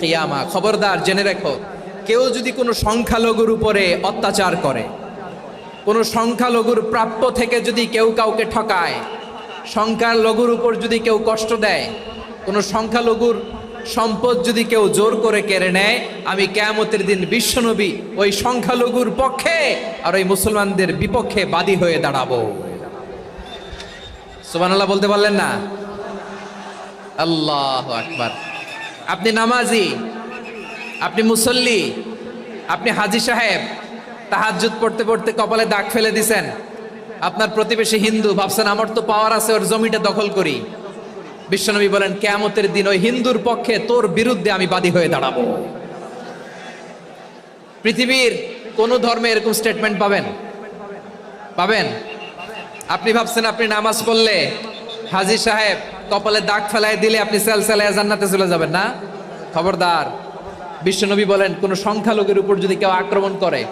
কিয়ামা। খবরদার জেনে রেখো, কেউ যদি কোনো সংখ্যালঘুর উপরে অত্যাচার করে, কোনো সংখ্যালঘুর প্রাপ্য থেকে যদি কেউ কাউকে ঠকায়, সংখ্যালঘুর উপর যদি কেউ কষ্ট দেয়, কোনো সংখ্যালঘুর সম্পদ যদি কেউ জোর করে কেড়ে নেয়, আমি কিয়ামতের দিন বিশ্বনবী ওই সংখ্যালঘুর পক্ষে আর ওই মুসলমানদের বিপক্ষে বাদী হয়ে দাঁড়াবো। সুবহানাল্লাহ বলতে পারলেন না? আল্লাহু আকবার। আপনি নামাজি, আপনি মুসল্লি, আপনি হাজী সাহেব, তাহাজ্জুদ পড়তে পড়তে কপালে দাগ ফেলে দিছেন, আপনার প্রতিবেশী হিন্দু, ভাবছেন আমার তো পাওয়ার আছে, ওর জমিটা দখল করি। বিশ্বনবী বলেন কিয়ামতের দিন ওই হিন্দুর পক্ষে তোর বিরুদ্ধে আমি বাদী হয়ে দাঁড়াবো। পৃথিবীর কোন ধর্মে এরকম স্টেটমেন্ট পাবেন? পাবেন? আপনি ভাবছেন আপনি নামাজ পড়লে হাজী সাহেব কপালে দাগ ফেলায় দিলে আপনি সেলসেলায় জান্নাতে চলে যাবেন না? খবরদার। বিশ্বনবী বলেন কোন সংখ্যালঘুর উপর যদি কেউ আক্রমণ করে,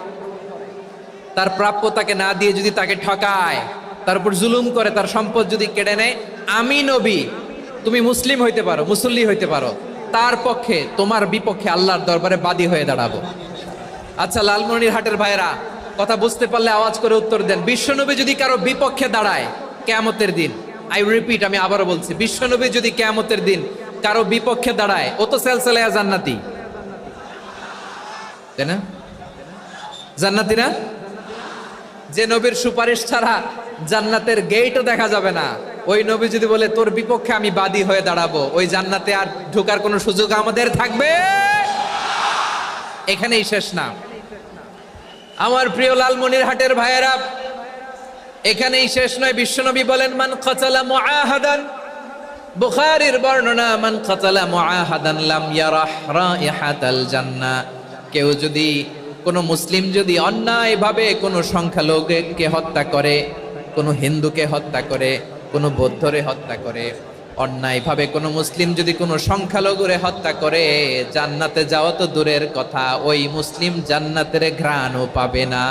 তার প্রাপ্য তাকে না দিয়ে যদি তাকে ঠকায়, তার উপর জুলুম করে, তার সম্পদ যদি কেড়ে নেয়, আমি নবী, তুমি মুসলিম হইতে পারো, মুসল্লি হইতে পারো, তার পক্ষে তোমার বিপক্ষে আল্লাহর দরবারে বাদী হয়ে দাঁড়াবো। আচ্ছা লালমনিরহাটের ভাইরা, কথা বুঝতে পারলে আওয়াজ করে উত্তর দেন। বিশ্বনবী যদি কারো বিপক্ষে দাঁড়ায় কিয়ামতের দিন, আই রিপিট, আমি আবারও বলছি, বিশ্বনবী যদি কিয়ামতের দিন কারো বিপক্ষে দাঁড়ায়, ও তো সেলসেলায়া জান্নাতি, তাই না? জান্নাতি না? যে নবীর সুপারিশ ছাড়া জান্নাতের গেটও দেখা যাবে না, ওই নবী যদি বলে তোর বিপক্ষে আমি বাদী হয়ে দাঁড়াবো, ওই জান্নাতে আর ঢোকার কোনো সুযোগ আমাদের থাকবে? এখানেই শেষ না আমার প্রিয় লালমনিরহাটের ভাইয়েরা, এখানেই শেষ নয়। বিশ্বনবী বলেন মান কাতালা মুআহাদান, বুখারীর বর্ণনা, মান কাতালা মুআহাদান লাম ইয়ারাহ রাইহাতাল জান্নাহ। কেউ যদি, কোনো মুসলিম যদি অন্যায়ভাবে কোনো সংখ্যালঘুকে হত্যা করে, কোনো হিন্দুকে হত্যা করে, কোনো বৌদ্ধরে হত্যা করে, অন্যায়ভাবে কোনো মুসলিম যদি কোনো সংখ্যালঘুরে হত্যা করে, জান্নাতে যাওয়া তো দূরের কথা, ওই মুসলিম জান্নাতের ঘ্রাণও পাবে না।